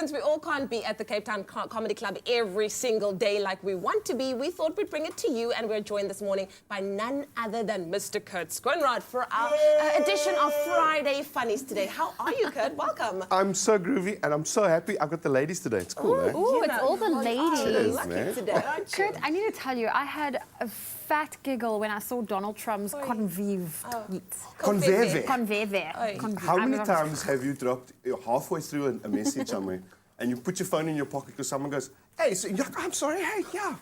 since we all can't be at the Cape Town Comedy Club every single day like we want to be, we thought we'd bring it to you, and we're joined this morning by none other than Mr. Kurt Schoonraad for our edition of Friday Funnies today. How are you, Kurt? Welcome. I'm so groovy and I'm so happy. I've got the ladies today. It's cool, eh? Oh, it's all the ladies. Lucky today, aren't you? Kurt, I need to tell you, I had a fat giggle when I saw Donald Trump's convive tweet. Conveve. How many times have you dropped halfway through a message somewhere and you put your phone in your pocket because someone goes, hey, so you're like, I'm sorry, hey, yeah.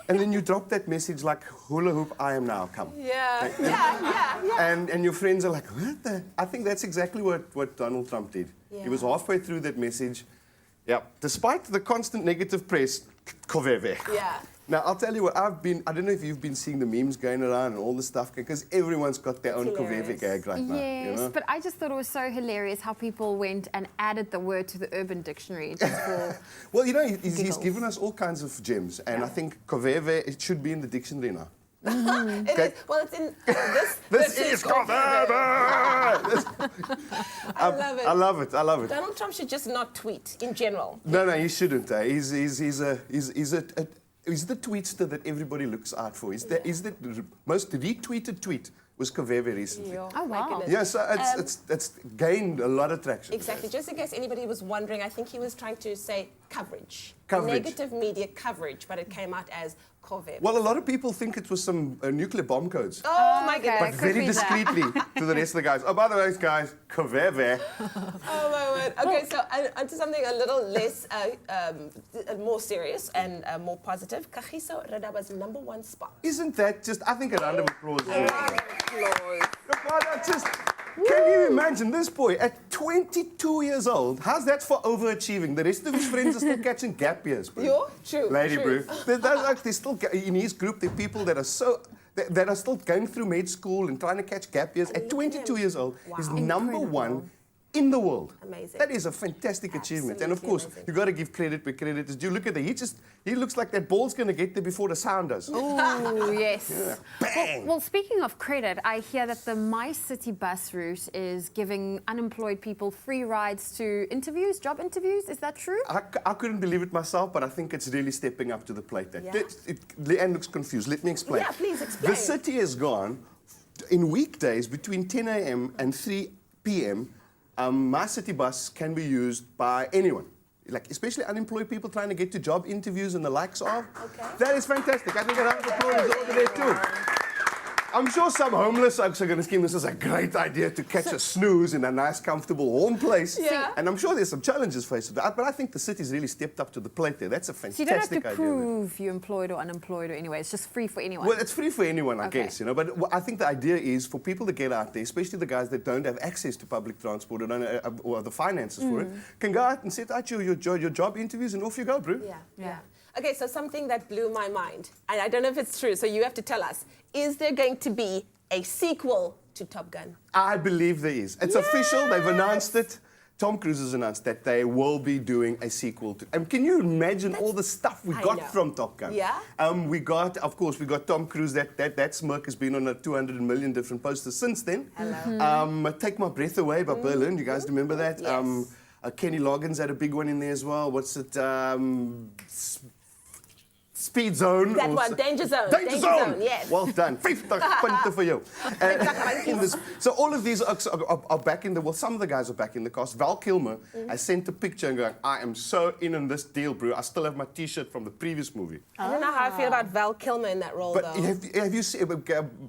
And then you drop that message like, hula hoop, I am now, come. Yeah. And your friends are like, what the? I think that's exactly what Donald Trump did. Yeah. He was halfway through that message. Yeah, despite the constant negative press, conveve. Yeah. Now, I'll tell you what, I don't know if you've been seeing the memes going around and all the stuff, because everyone's got their own conveve gag right now. Yes, you know? but I just thought it was so hilarious how people went and added the word to the Urban Dictionary just for Well, you know, he's given us all kinds of gems, and I think conveve, it should be in the dictionary now. It is. Well, it's in this. This is conveve! I love it. I love it. I love it. Donald Trump should just not tweet in general. No, he shouldn't. He's the tweetster that everybody looks out for. He's the most retweeted tweet was conveve recently. Oh, wow. Yeah, so it's gained a lot of traction. Exactly. Just in case anybody was wondering, I think he was trying to say coverage. Coverage. Negative media coverage, but it came out as conveve. Well, a lot of people think it was some nuclear bomb codes. Oh, my goodness. But very discreetly to the rest of the guys. Oh, by the way, guys, conveve. Oh, my word. Okay, so onto something a little less, more serious and more positive. Kagiso Radaba's #1 spot. Isn't that just, I think, a round of applause. Applause. Can you imagine this boy at 22 years old? How's that for overachieving? The rest of his friends are still catching gap years, bro. True. Lady, true. bro. There's still, in his group, there are people that are still going through med school and trying to catch gap years. At 22 years old, he's #1 in the world. Amazing. That is a fantastic achievement. And of Absolutely course, amazing. you've got to give credit where credit is due. Look at that. He looks like that ball's going to get there before the sound does. Oh, yes. Yeah. Bang! Well, speaking of credit, I hear that the My City bus route is giving unemployed people free rides to interviews, job interviews. Is that true? I couldn't believe it myself, but I think it's really stepping up to the plate. Leanne looks confused. Let me explain. Yeah, please explain. The city has gone, in weekdays, between 10 a.m. and 3 p.m., My City bus can be used by anyone, like especially unemployed people trying to get to job interviews and the likes of. Okay. That is fantastic. I think a round of applause is over there too. I'm sure some homeless folks are going to scheme this as a great idea to catch a snooze in a nice, comfortable, warm place. Yeah. And I'm sure there's some challenges faced with that, but I think the city's really stepped up to the plate there. That's a So fantastic you don't have to idea. prove you're employed or unemployed or anyway. It's just free for anyone. Well, it's free for anyone, I Okay. guess, you know. But I think the idea is for people to get out there, especially the guys that don't have access to public transport or the finances for it, can go out and set out your job interviews and off you go, bro. Yeah. Okay, so something that blew my mind, and I don't know if it's true, so you have to tell us. Is there going to be a sequel to Top Gun? I believe there is. It's official. They've announced it. Tom Cruise has announced that they will be doing a sequel to. And can you imagine all the stuff we got from Top Gun? Yeah. We got Tom Cruise. That smirk has been on 200 million different posters since then. Hello. Take My Breath Away by Berlin. You guys remember that? Yes. Kenny Loggins had a big one in there as well. What's it? Speed Zone. That one, Danger Zone. Danger Zone. Yes. Well done. 50 punten for you. So all of these are back in the. Well, some of the guys are back in the cast. Val Kilmer has sent a picture and going, I am so in on this deal, bro. I still have my T-shirt from the previous movie. I don't know how I feel about Val Kilmer in that role, But though. have you seen?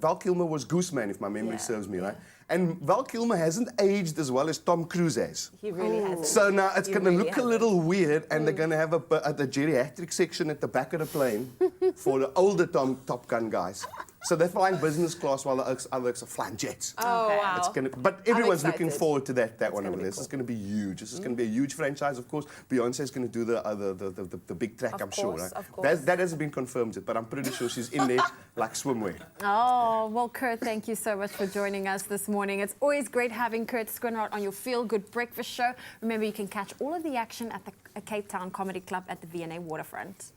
Val Kilmer was Gooseman, if my memory serves me right. And Val Kilmer hasn't aged as well as Tom Cruise has. He really has. So now it's going to look a little weird, and they're going to have the geriatric section at the back of the plane for the older Top Gun guys. So they're flying business class while the others are flying jets. Oh, wow. It's but everyone's looking excited. forward to that one over there. Cool. This is going to be huge. This is going to be a huge franchise, of course. Beyonce's going to do the big track, I'm sure. Right? Of course. That hasn't been confirmed yet, but I'm pretty sure she's in there like swimwear. Oh, well, Kurt, thank you so much for joining us this morning. It's always great having Kurt Schoonraad on your Feel Good Breakfast show. Remember, you can catch all of the action at the Cape Town Comedy Club at the V&A Waterfront.